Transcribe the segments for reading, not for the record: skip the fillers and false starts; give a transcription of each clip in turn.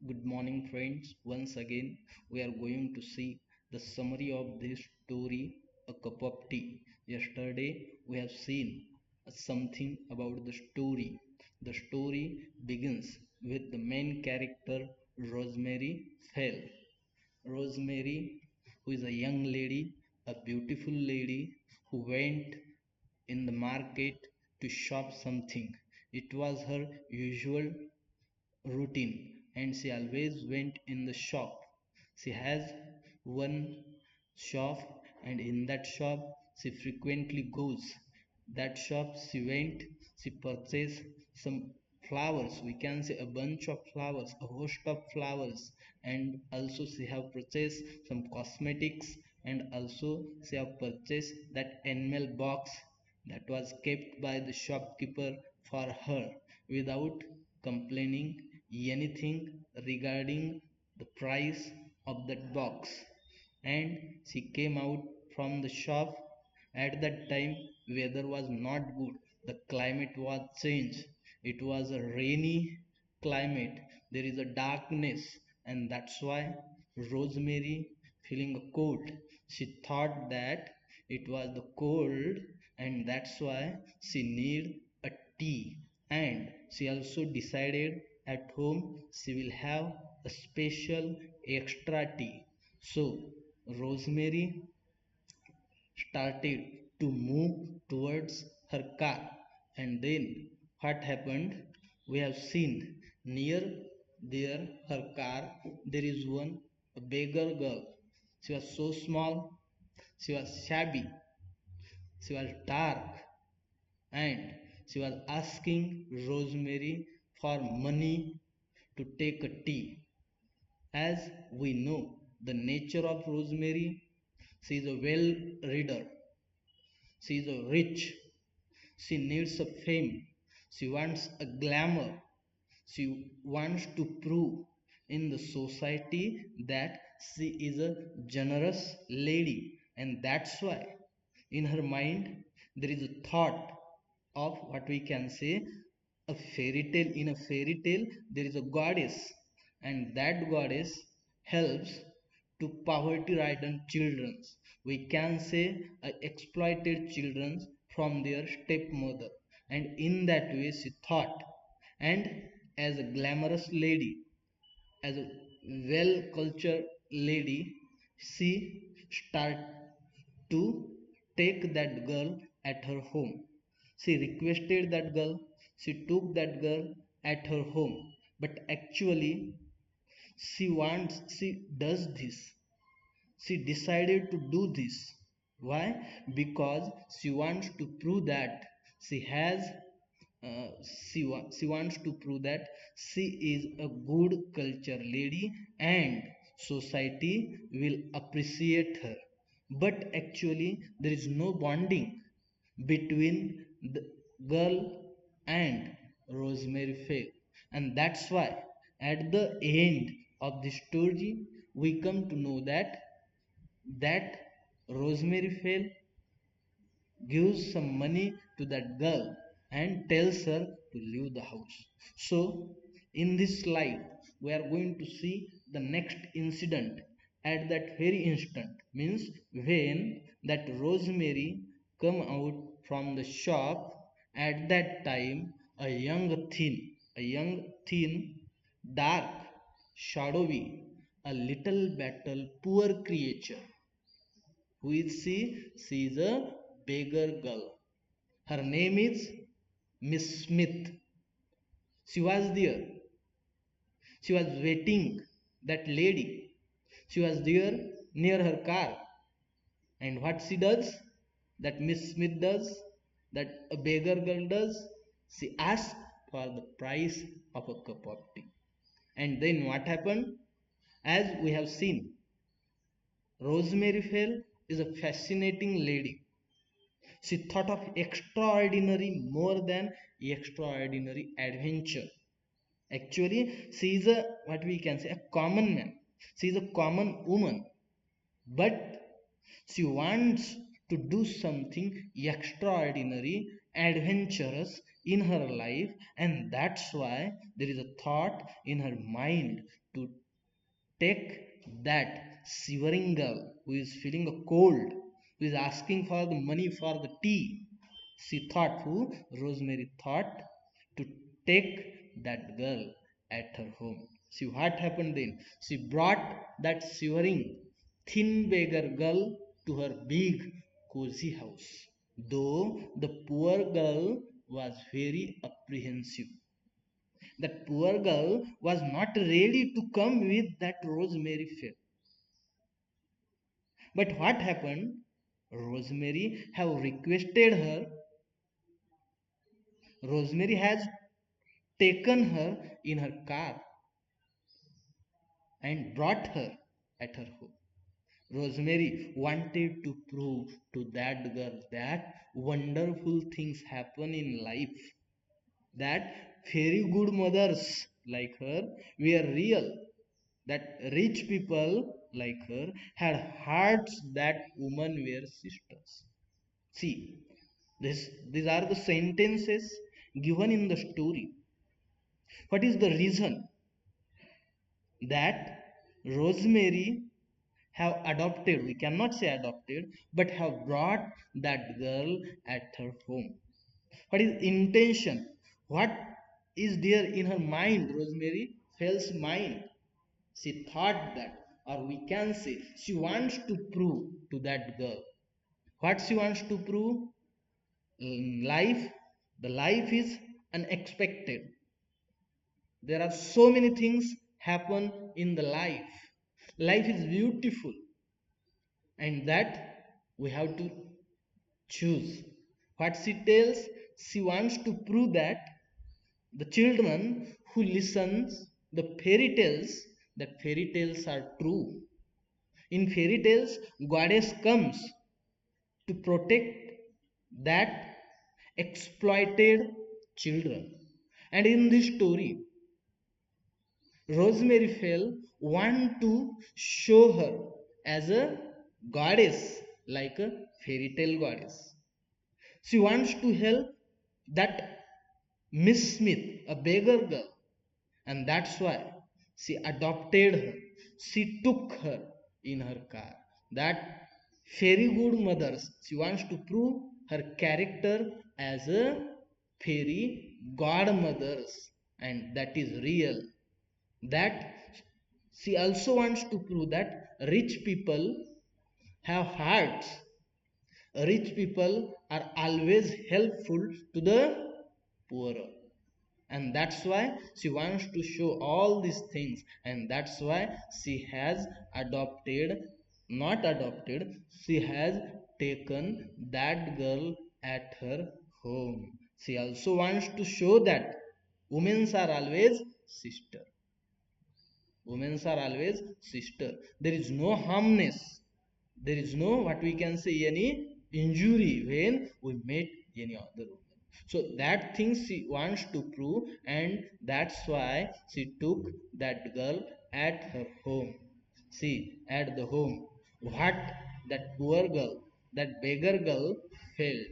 Good morning, friends. Once again, we are going to see the summary of this story, A Cup of Tea. Yesterday, we have seen something about the story. The story begins with the main character, Rosemary Fell. Rosemary, who is a young lady, a beautiful lady who went in the market to shop something. It was her usual routine and she always went in the shop. She has one shop and in that shop she frequently goes. That shop she went, she purchased some flowers, we can say a bunch of flowers, a host of flowers, and also she have purchased some cosmetics, and also she have purchased that enamel box that was kept by the shopkeeper for her without complaining anything regarding the price of that box. And she came out from the shop. At that time weather was not good, the climate was changed, it was a rainy climate, there is a darkness, and that's why Rosemary feeling a cold, she thought that it was the cold, and that's why she need a tea. And she also decided at home she will have a special extra tea. So Rosemary started to move towards her car, and then what happened, we have seen near there her car there is one a beggar girl. She was so small, she was shabby, she was dark, and she was asking Rosemary for money to take a tea. As we know the nature of Rosemary, she is a well reader, she is a rich, she needs a fame, she wants a glamour, she wants to prove in the society that she is a generous lady, and that's why in her mind there is a thought of what we can say a fairy tale. In a fairy tale there is a goddess, and that goddess helps to poverty ridden children, we can say exploited children from their stepmother, and in that way she thought. And as a glamorous lady, as a well cultured lady, she start to take that girl at her home. She requested that girl, she took that girl at her home, but actually she does this, she decided to do this. Why? Because she wants to prove that she has she wants to prove that she is a good culture lady and society will appreciate her. But actually there is no bonding between the girl and Rosemary Faye, and that's why at the end of the story we come to know that Rosemary Faye gives some money to that girl and tells her to leave the house. So, in this slide, we are going to see the next incident at that very instant, means when that Rosemary come out from the shop. At that time a young thin, dark, shadowy, a little battle poor creature. Who is she? She is a beggar girl. Her name is Miss Smith. She was there. She was waiting. That lady. She was there near her car. And what she does? That Miss Smith does? That a beggar girl does? She asks for the price of a cup of tea. And then what happened? As we have seen, Rosemary Fell is a fascinating lady. She thought of extraordinary more than extraordinary adventure. Actually, she is a what we can say a common man. She is a common woman, but she wants to do something extraordinary, adventurous in her life, and that's why there is a thought in her mind to take that shivering girl who is feeling a cold, who is asking for the money for the tea. She thought, who? Rosemary thought to take that girl at her home. See what happened then? She brought that shivering, thin beggar girl to her big, cozy house. Though the poor girl was very apprehensive, that poor girl was not ready to come with that Rosemary fell. But what happened? Rosemary have requested her. Rosemary has taken her in her car and brought her at her home. Rosemary wanted to prove to that girl that wonderful things happen in life, that very good mothers like her were real, that rich people like her had hearts that women were sisters. See, these are the sentences given in the story. What is the reason that Rosemary have adopted? We cannot say adopted, but have brought that girl at her home. What is intention? What is there in her mind, Rosemary Fell's mind? She thought that, or we can say, she wants to prove to that girl. What she wants to prove? In life, the life is unexpected. There are so many things happen in the life. Life is beautiful, and that we have to choose. What she tells, she wants to prove that the children who listens the fairy tales, that fairy tales are true. In fairy tales, goddess comes to protect that exploited children. And in this story, Rosemary Fell want to show her as a goddess, like a fairy tale goddess. She wants to help that Miss Smith, a beggar girl, and that's why she adopted her. She took her in her car. That fairy good mothers, she wants to prove her character as a fairy godmothers, and that is real. That she also wants to prove that rich people have hearts. Rich people are always helpful to the poorer, and that's why she wants to show all these things, and that's why she has adopted, not adopted, she has taken that girl at her home. She also wants to show that women are always sister. Women are always sister. There is no harmness, there is no what we can say any injury when we meet any other woman. So that thing she wants to prove, and that's why she took that girl at her home. See, at the home, what that poor girl, that beggar girl felt.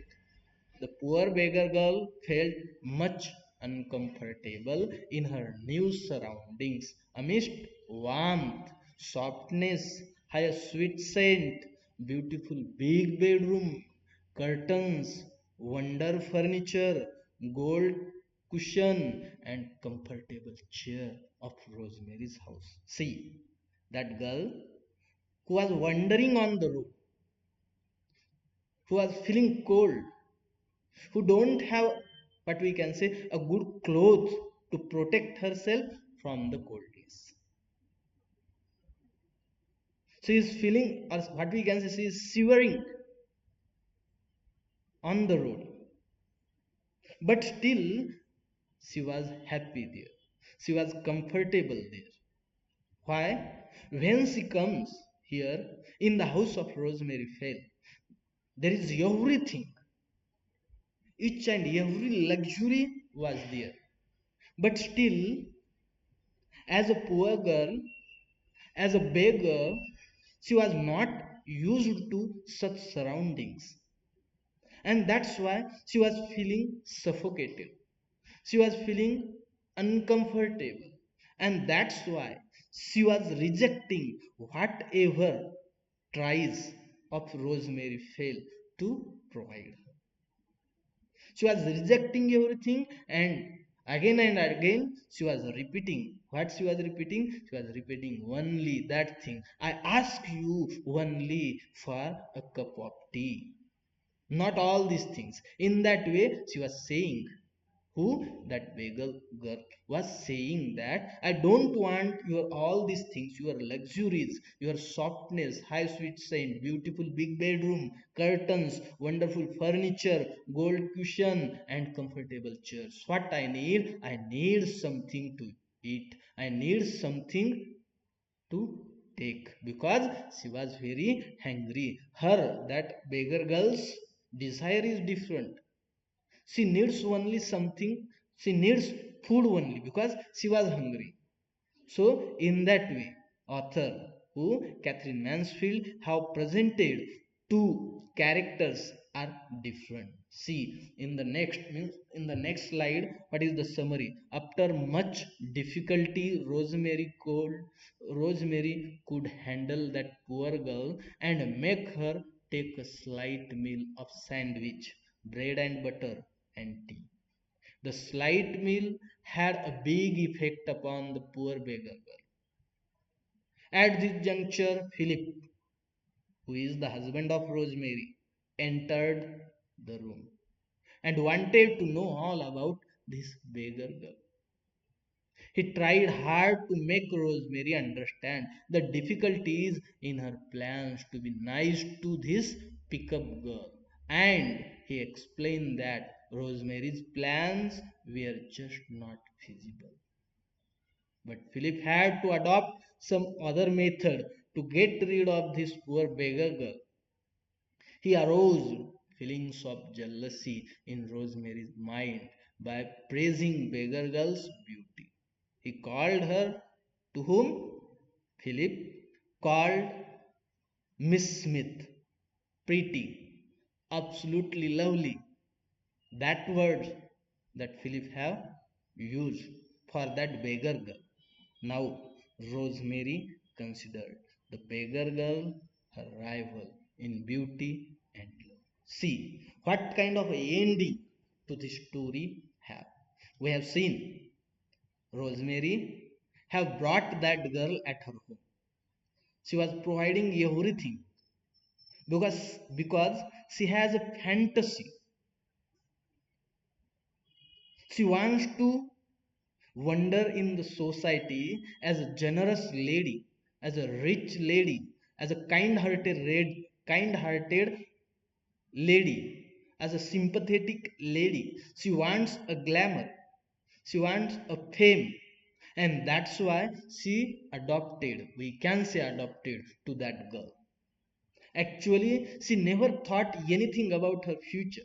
The poor beggar girl felt much uncomfortable in her new surroundings. Amidst warmth, softness, a sweet scent, beautiful big bedroom, curtains, wonder furniture, gold cushion, and comfortable chair of Rosemary's house. See, that girl who was wandering on the road, who was feeling cold, who don't have what we can say a good clothes to protect herself from the cold days. She is feeling, or what we can say, she is shivering on the road. But still, she was happy there. She was comfortable there. Why? When she comes here in the house of Rosemary Fell, there is everything. Each and every luxury was there. But still, as a poor girl, as a beggar, she was not used to such surroundings. And that's why she was feeling suffocated. She was feeling uncomfortable, and that's why she was rejecting whatever tries of Rosemary failed to provide her. She was rejecting everything, and again she was repeating. What she was repeating? She was repeating only that thing: I ask you only for a cup of tea, not all these things. In that way she was saying, who, that beggar girl was saying, that I don't want your all these things, your luxuries, your softness, high sweet scent, beautiful big bedroom, curtains, wonderful furniture, gold cushion, and comfortable chairs. What I need something to eat, I need something to take, because she was very hungry. Her, that beggar girl's desire is different. She needs only something, she needs food only because she was hungry. So in that way, author, who Catherine Mansfield have presented, two characters are different. See, in the next, means in the next slide, what is the summary? After much difficulty, Rosemary could handle that poor girl and make her take a slight meal of sandwich, bread and butter, and tea. The slight meal had a big effect upon the poor beggar girl. At this juncture, Philip, who is the husband of Rosemary, entered the room and wanted to know all about this beggar girl. He tried hard to make Rosemary understand the difficulties in her plans to be nice to this pickup girl, and he explained that Rosemary's plans were just not feasible. But Philip had to adopt some other method to get rid of this poor beggar girl. He aroused feelings of jealousy in Rosemary's mind by praising beggar girl's beauty. He called her, to whom Philip called Miss Smith, pretty, absolutely lovely. That word that Philip have used for that beggar girl. Now Rosemary considered the beggar girl her rival in beauty and love. See what kind of ending to this story have. We have seen Rosemary have brought that girl at her home. She was providing everything because she has a fantasy. She wants to wander in the society as a generous lady, as a rich lady, as a kind-hearted lady, as a sympathetic lady. She wants a glamour, she wants a fame, and that's why she adopted, we can say adopted, to that girl. Actually, she never thought anything about her future.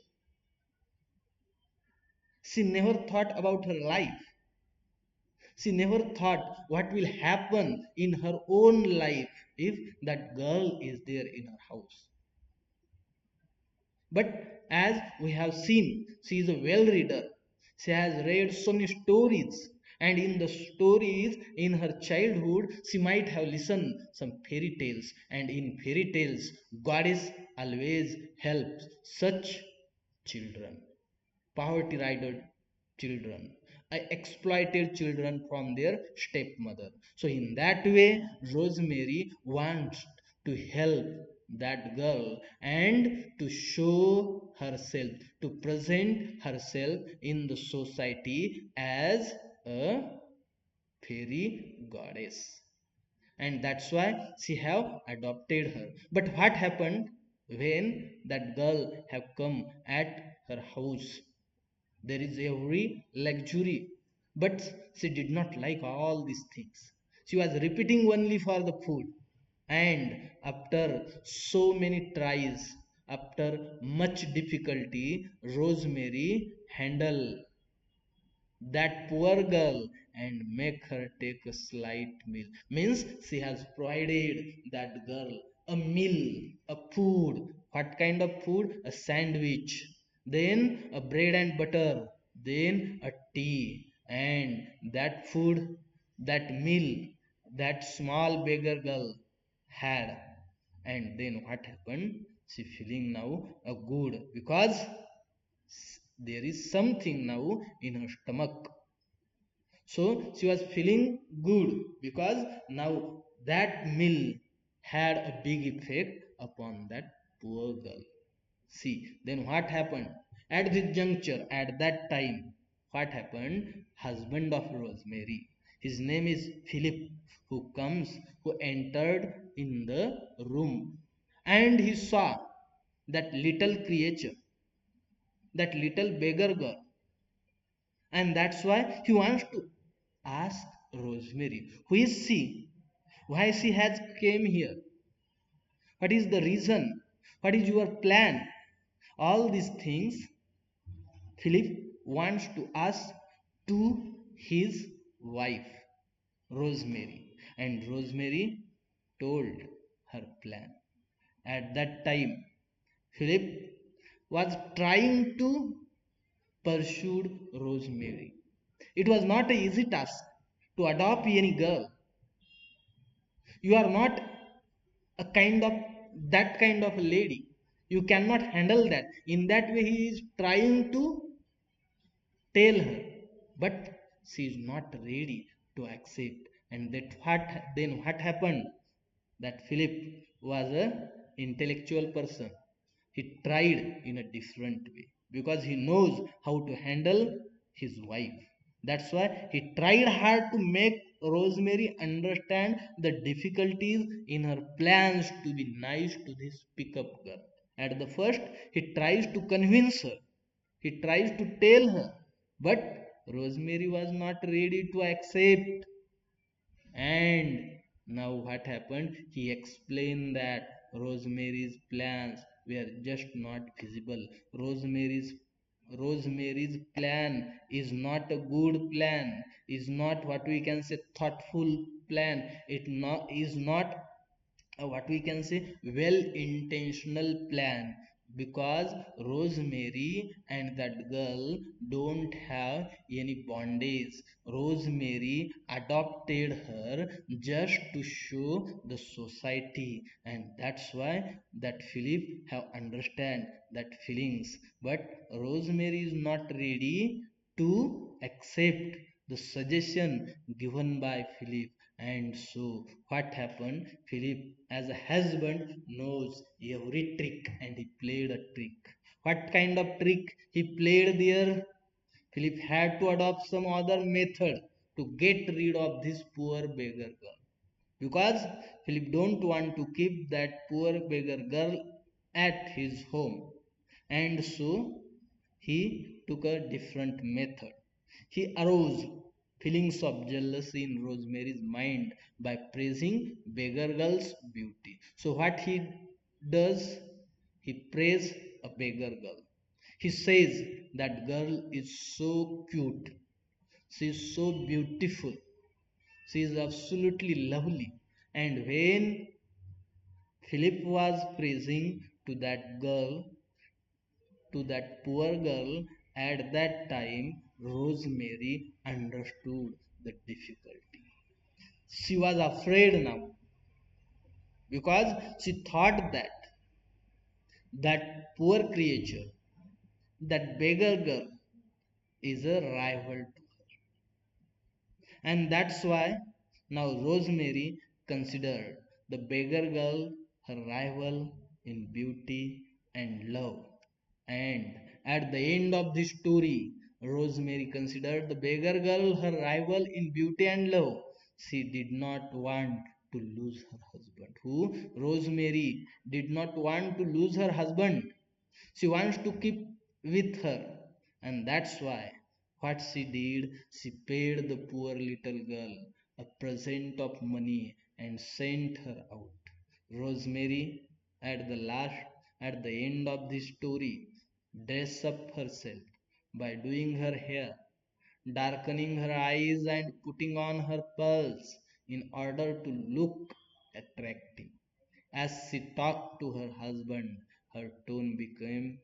She never thought about her life. She never thought what will happen in her own life if that girl is there in her house. But as we have seen, she is a well reader. She has read so many stories, and in the stories in her childhood, she might have listened some fairy tales, and in fairy tales, goddess always helps such children, poverty ridden children, exploited children from their stepmother. So, in that way, Rosemary wants to help that girl and to show herself, to present herself in the society as a fairy goddess, and that's why she have adopted her. But what happened when that girl have come at her house? There is every luxury, but she did not like all these things. She was repeating only for the food. And after so many tries, after much difficulty, Rosemary handled that poor girl and make her take a slight meal. Means she has provided that girl a meal, a food. What kind of food? A sandwich. Then a bread and butter, then a tea, and that food, that meal, that small beggar girl had. And then what happened? She feeling now a good because there is something now in her stomach. So she was feeling good because now that meal had a big effect upon that poor girl. See, then what happened? At this juncture, at that time, what happened? Husband of Rosemary. His name is Philip, who entered in the room, and he saw that little creature, that little beggar girl, and that's why he wants to ask Rosemary, who is she? Why she has came here? What is the reason? What is your plan? All these things Philip wants to ask to his wife, Rosemary. And Rosemary told her plan. At that time, Philip was trying to pursue Rosemary. It was not an easy task to adopt any girl. You are not a kind of that kind of a lady. You cannot handle that. In that way, he is trying to tell her, but she is not ready to accept. And that what happened? That Philip was a intellectual person. He tried in a different way because he knows how to handle his wife. That's why he tried hard to make Rosemary understand the difficulties in her plans to be nice to this pickup girl. At the first, he tries to convince her, he tries to tell her, but Rosemary was not ready to accept. And now what happened? He explained that Rosemary's plans were just not visible. Rosemary's plan is not a good plan, is not what we can say thoughtful plan. It not is not what we can say well intentional plan, because Rosemary and that girl don't have any bondage. Rosemary adopted her just to show the society, and that's why that Philip have understand that feelings. But Rosemary is not ready to accept the suggestion given by Philip. And so what happened? Philip, as a husband, knows every trick, and he played a trick. What kind of trick he played there? Philip had to adopt some other method to get rid of this poor beggar girl, because Philip don't want to keep that poor beggar girl at his home. And so he took a different method. He aroused feelings of jealousy in Rosemary's mind by praising beggar girl's beauty. So what he does, he praises a beggar girl. He says that girl is so cute, she is so beautiful, she is absolutely lovely. And when Philip was praising to that girl, to that poor girl, at that time Rosemary understood the difficulty. She was afraid now because she thought that that poor creature, that beggar girl, is a rival to her. And that's why now Rosemary considered the beggar girl her rival in beauty and love. And at the end of the story, Rosemary considered the beggar girl her rival in beauty and love. She did not want to lose her husband. Who? Rosemary did not want to lose her husband. She wants to keep with her. And that's why what she did, she paid the poor little girl a present of money and sent her out. Rosemary, at the last, at the end of the story, dressed up herself by doing her hair, darkening her eyes, and putting on her pearls in order to look attractive. As she talked to her husband, her tone became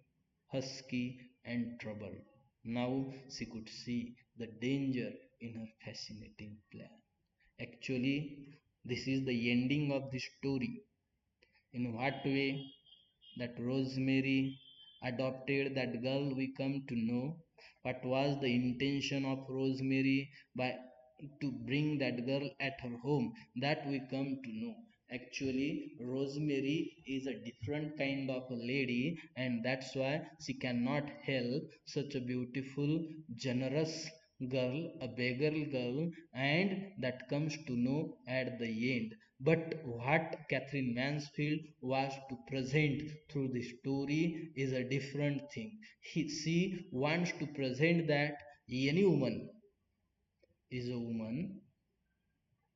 husky and troubled. Now she could see the danger in her fascinating plan. Actually, this is the ending of the story. In what way that Rosemary adopted that girl, we come to know. What was the intention of Rosemary by to bring that girl at her home, that we come to know. Actually, Rosemary is a different kind of a lady, and that's why she cannot help such a beautiful, generous girl, a beggar girl, and that comes to know at the end. But what Catherine Mansfield was to present through the story is a different thing. She wants to present that any woman is a woman.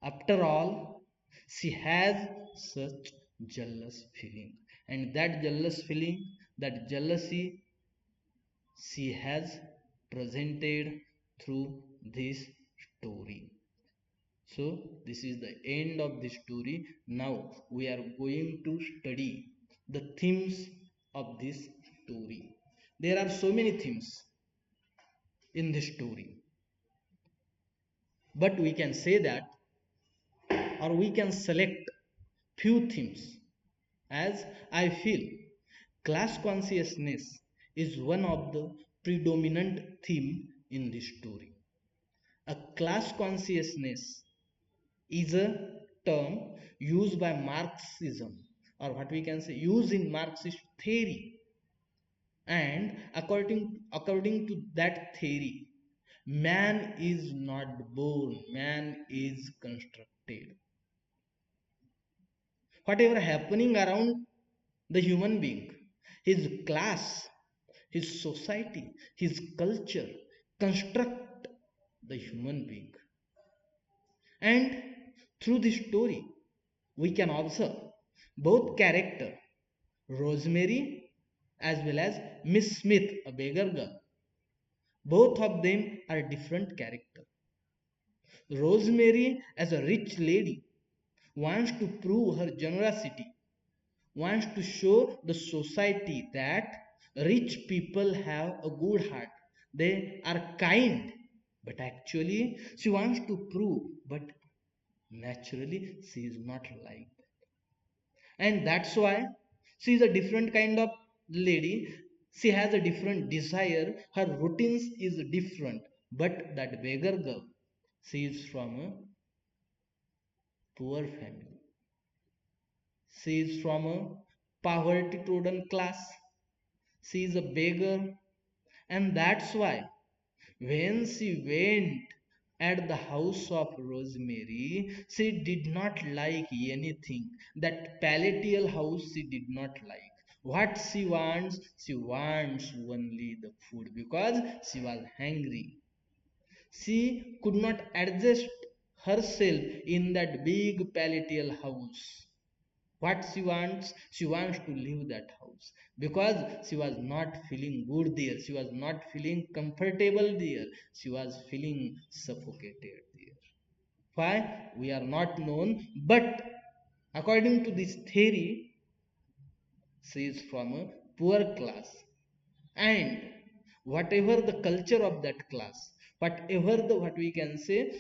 After all, she has such jealous feeling. And that jealous feeling, that jealousy, she has presented through this story. So, this is the end of the story. Now, we are going to study the themes of this story. There are so many themes in this story, but we can say that, or we can select few themes. As I feel, class consciousness is one of the predominant theme in this story. A class consciousness is a term used by Marxism, or what we can say used in Marxist theory, and according to that theory, man is not born, man is constructed. Whatever happening around the human being, his class, his society, his culture construct the human being. And through this story, we can observe both character, Rosemary as well as Miss Smith, a beggar girl. Both of them are different character. Rosemary, as a rich lady, wants to prove her generosity, wants to show the society that rich people have a good heart. They are kind. But actually, she wants to prove, but naturally, she is not like that. And that's why she is a different kind of lady. She has a different desire. Her routines is different. But that beggar girl, she is from a poor family. She is from a poverty trodden class. She is a beggar, and that's why when she went at the house of Rosemary, she did not like anything. That palatial house she did not like. What she wants only the food because she was hungry. She could not adjust herself in that big palatial house. What she wants to leave that house because she was not feeling good there, she was not feeling comfortable there, she was feeling suffocated there. Why, we are not known, but according to this theory, she is from a poor class, and whatever the culture of that class, whatever the what we can say,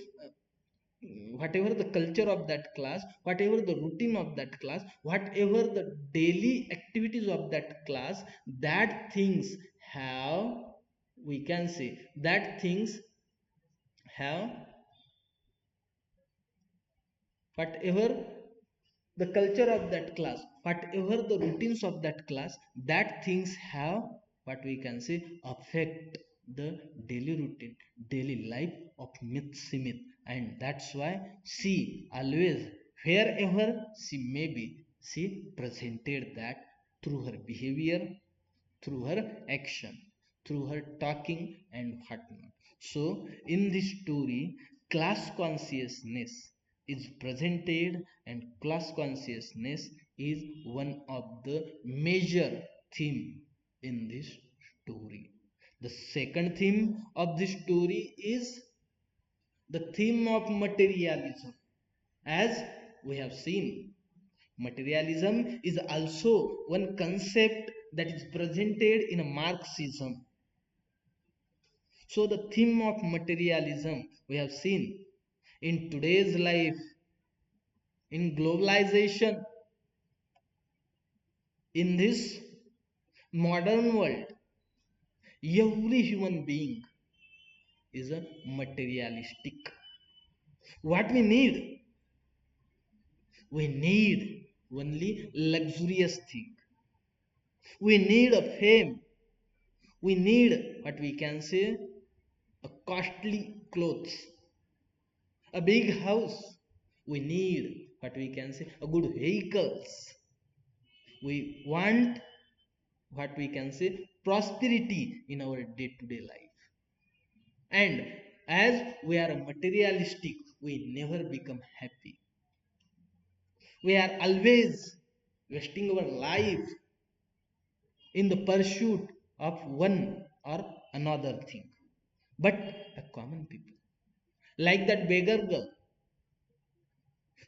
whatever the culture of that class, whatever the routine of that class, whatever the daily activities of that class, that things have, we can say, that things have, whatever the culture of that class, whatever the routines of that class, that things have, what we can say, affect the daily routine, daily life of Miss Smith. And that's why she always, wherever she may be, she presented that through her behavior, through her action, through her talking and whatnot. So, in this story, class consciousness is presented, and class consciousness is one of the major theme in this story. The second theme of this story is the theme of materialism. As we have seen, materialism is also one concept that is presented in Marxism. So the theme of materialism we have seen in today's life, in globalization, in this modern world, every human being is a materialistic. What we need only luxurious thing. We need a fame. We need what we can say a costly clothes, a big house. We need what we can say a good vehicles. We want what we can say prosperity in our day-to-day life. And as we are materialistic, we never become happy. We are always wasting our life in the pursuit of one or another thing. But a common people, like that beggar girl,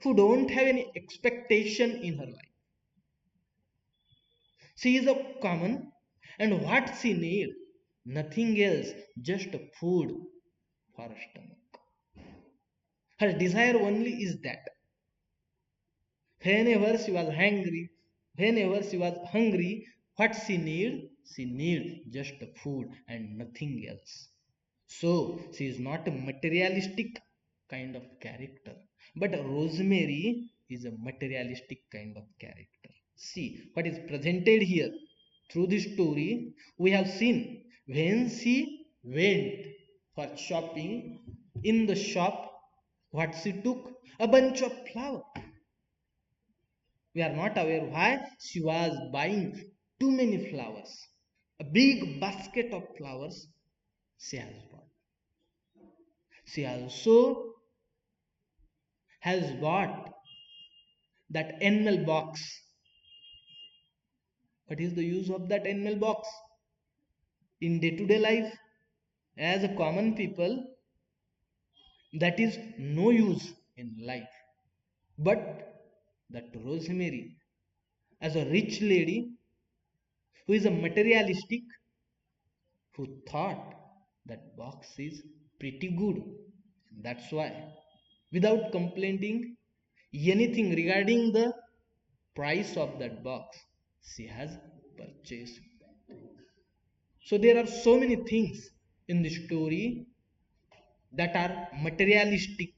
who don't have any expectation in her life. She is a common, and what she need, nothing else, just a food for a stomach. Her desire only is that. Whenever she was hungry, what she need just a food and nothing else. So she is not a materialistic kind of character, but Rosemary is a materialistic kind of character. See what is presented here through this story. We have seen when she went for shopping in the shop, what she took a bunch of flowers. We are not aware why she was buying too many flowers. A big basket of flowers she has bought. She also has bought that enamel box. What is the use of that enamel box? In day-to-day life, as a common people, that is no use in life. But that Rosemary, as a rich lady who is a materialistic, who thought that box is pretty good. That's why, without complaining anything regarding the price of that box, she has purchased. So there are so many things in the story that are materialistic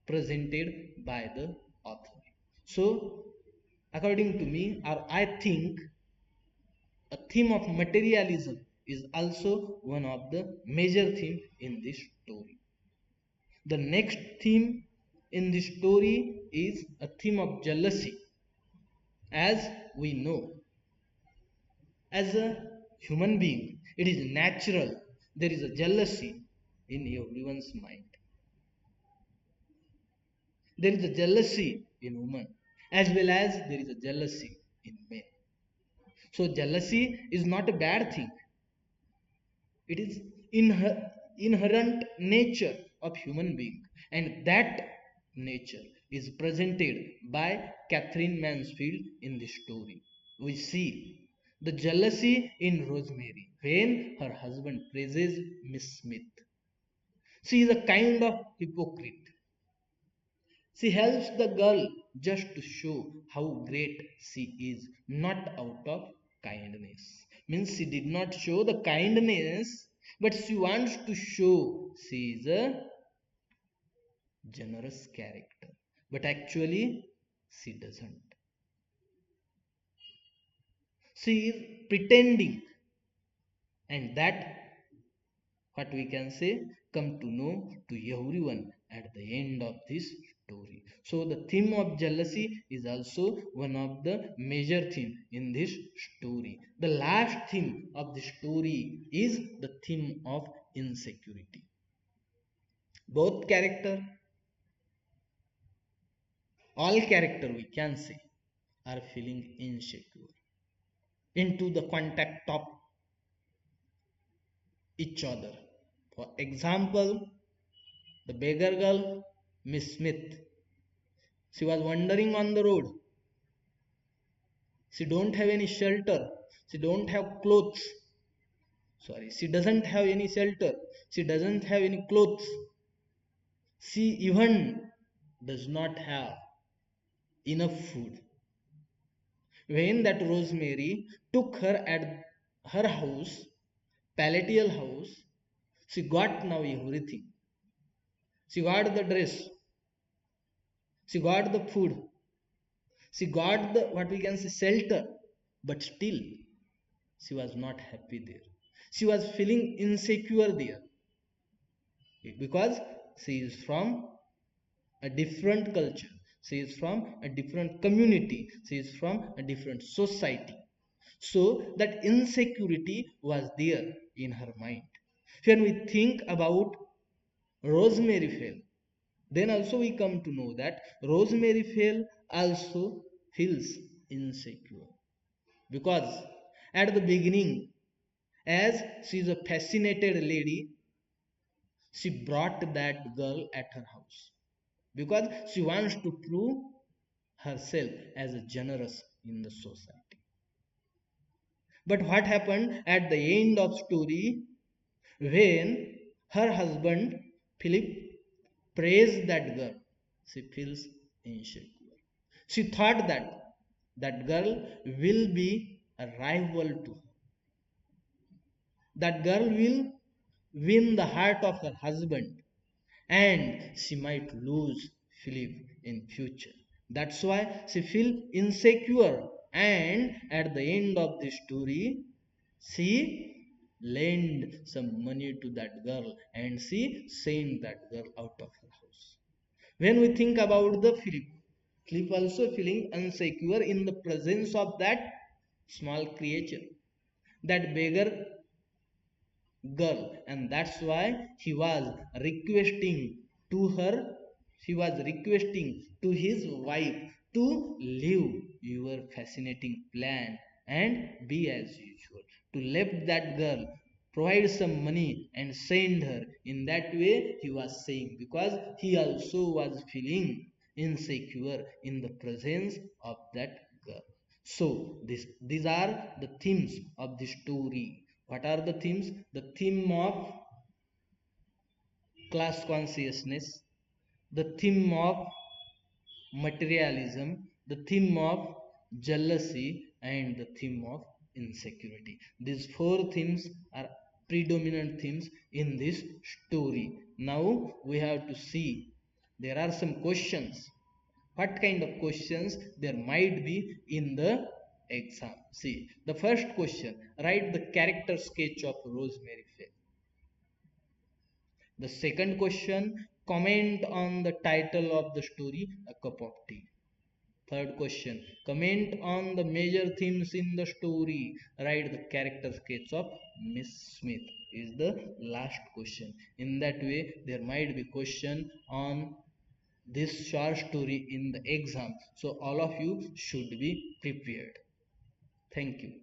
presented by the author. So according to me, or I think, a theme of materialism is also one of the major themes in this story. The next theme in the story is a theme of jealousy. As we know, as a human being, it is natural there is a jealousy in everyone's mind. There is a jealousy in women as well as there is a jealousy in men. So jealousy is not a bad thing. It is inherent nature of human being, and that nature is presented by Catherine Mansfield in the story. We see the jealousy in Rosemary when her husband praises Miss Smith. She is a kind of hypocrite. She helps the girl just to show how great she is, not out of kindness. Means she did not show the kindness, but she wants to show she is a generous character. But actually, she doesn't. She is pretending, and that what we can say come to know to everyone at the end of this story. So the theme of jealousy is also one of the major theme in this story. The last theme of the story is the theme of insecurity. Both character, all character we can say, are feeling insecure into the contact of each other. For example, the beggar girl, Miss Smith, she was wandering on the road. She don't have any shelter. She don't have clothes. Sorry, she doesn't have any shelter. She doesn't have any clothes. She even does not have enough food. When that Rosemary took her at her house, palatial house, she got now everything. She got the dress, she got the food, she got the what we can say shelter, but still she was not happy there. She was feeling insecure there because she is from a different culture, she is from a different community, she is from a different society. So that insecurity was there in her mind. When we think about Rosemary fell, then also we come to know that Rosemary fell also feels insecure because at the beginning, as she is a fascinated lady, she brought that girl at her house because she wants to prove herself as a generous in the society. But what happened at the end of story when her husband Philip praised that girl, she feels insecure. She thought that that girl will be a rival to her. That girl will win the heart of her husband and she might lose Philip in future. That's why she feel insecure and at the end of the story she lend some money to that girl and she sent that girl out of her house. When we think about the Philip, Philip also feeling insecure in the presence of that small creature, that beggar girl, and that's why he was requesting to her, he was requesting to his wife to leave your fascinating plan and be as usual, to left that girl, provide some money and send her. In that way he was saying because he also was feeling insecure in the presence of that girl. So these are the themes of the story. What are the themes? The theme of class consciousness, the theme of materialism, the theme of jealousy, and the theme of insecurity. These four themes are predominant themes in this story. Now we have to see there are some questions. What kind of questions there might be in the exam? See, the first question, write the character sketch of Rosemary Fair. The second question, comment on the title of the story, A Cup of Tea. Third question, comment on the major themes in the story. Write the character sketch of Miss Smith is the last question. In that way, there might be question on this short story in the exam. So all of you should be prepared. Thank you.